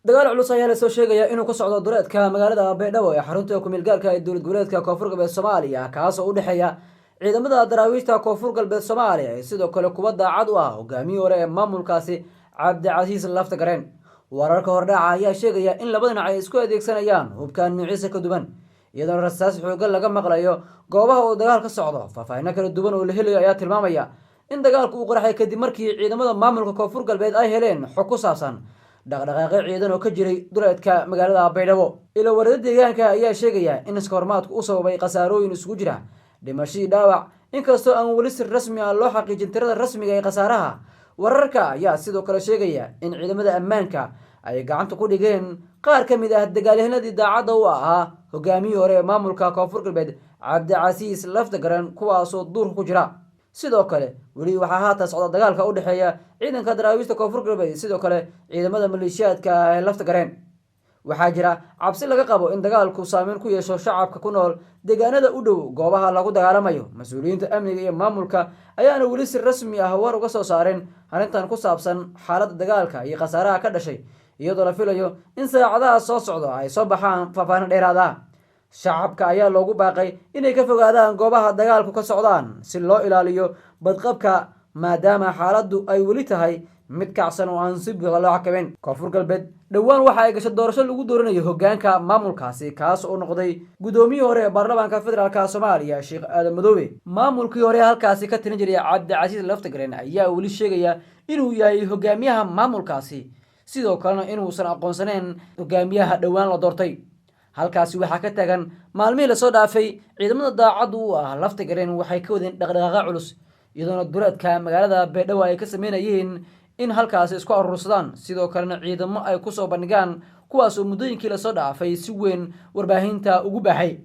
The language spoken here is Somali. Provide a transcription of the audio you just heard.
dagaal culus ayaa la soo sheegaya inuu ka socdo duleedka magaalada Baydhabo ee xarunta ku meel gaarka ee dowlad goboleedka Koonfur Galbeed Soomaaliya kaas oo u dhaxeeya ciidamada daraawiishta Koonfur Galbeed Soomaaliya iyo sidoo kale kuwa daacad u ah hogaamiye hore ee maamulkaasi Cabdicasiis Laftagareen. wararka hordhaca ayaa sheegaya in labada dhinac ay isku adeegsanayaan hubkaan nuuciisa ka duwan iyadoo rasaas xooggan laga maqlayo goobaha uu dagaal ka socdo. faahfaahin kala duwan oo la helayo ayaa tilmaamaya in dagaalku uu qarxay kadib markii ciidamada maamulka Koonfur Galbeed ay heleen xog ku saabsan dhaqdhaqaaqyo ciidan oo ka jiray duleedka magaalada Baydhabo. ilo warada deegaanka ayaa sheegaya in iskoormaadku u sababay khasaarooyin isugu jira dhimasho dhaawac inkastoo aan weli si rasmi ah loo xaqiijin tirada rasmiga ee khasaaraha. wararka ayaa sidoo kale sheegaya in ciidamada ammaanka ay gacanta ku dhigeen qaar ka mid ah dagaalyahanadii daacadda u ahaa hogaamiyihii hore ee maamulka Koonfur Galbeed Cabdicasiis Laftagareen kuwaasoo duurka ku jira. sidoo kale weli waxaa haatan socda dagaalka u dhaxeeya ciidanka daraawiishta Koonfur Galbeed sidoo kale ciidamada maleeshiyaadka ee Laftagareen. waxaa jira cabsi laga qabo in dagaalku saameyn ku yeesho shacabka ku nool deegaanada u dhow goobaha lagu dagaalamayo. mas'uuliyiinta amniga iyo maamulka ayaana weli si rasmi ah war uga soo saareen arrintan ku saabsan xaaladda dagaalka iyo khasaaraha ka dhashay iyadoo la filayo in saacadaha soo socda ay soo baxaan faahfaahin dheeraad ah. shacabka ayaa loogu baaqay inay ka fogaadaan goobaha dagaalku ka socdaan si loo ilaaliyo badqabka maadaama xaaladdu ay weli tahay mid kacsan oo aan si buuxda loo xakameyn. Koonfur Galbeed dhowaan waxa ay gashay doorasho lagu dooranayo hogaanka maamulkaasi kaas oo noqday gudoomiyihii hore ee baarlamaanka federaalka Soomaaliya Sheekh Aadan Madoobe. maamulkii hore halkaasi ka tirin jiray Cabdicasiis Laftagareen ayaa weli sheegaya inuu yahay hogaamiyaha maamulkaasi sidoo kalena inuusan aqoonsaneen hogaamiyaha dhowaan la doortay. halkaasi waxaa ka tagan maalmihii la soo dhaafay ciidamada daacad u ah Laftagareen waxay ka wadeen dhaqdhaqaaq culus iyadoo duleedka magaalada Baydhabo ay ka sameynayeen in halkaasi isku urursadaan sidoo kalena ciidamo ay ku soo bandhigaan kuwaas oo muddooyinkii la soo dhaafay si weyn warbaahinta ugu baahay.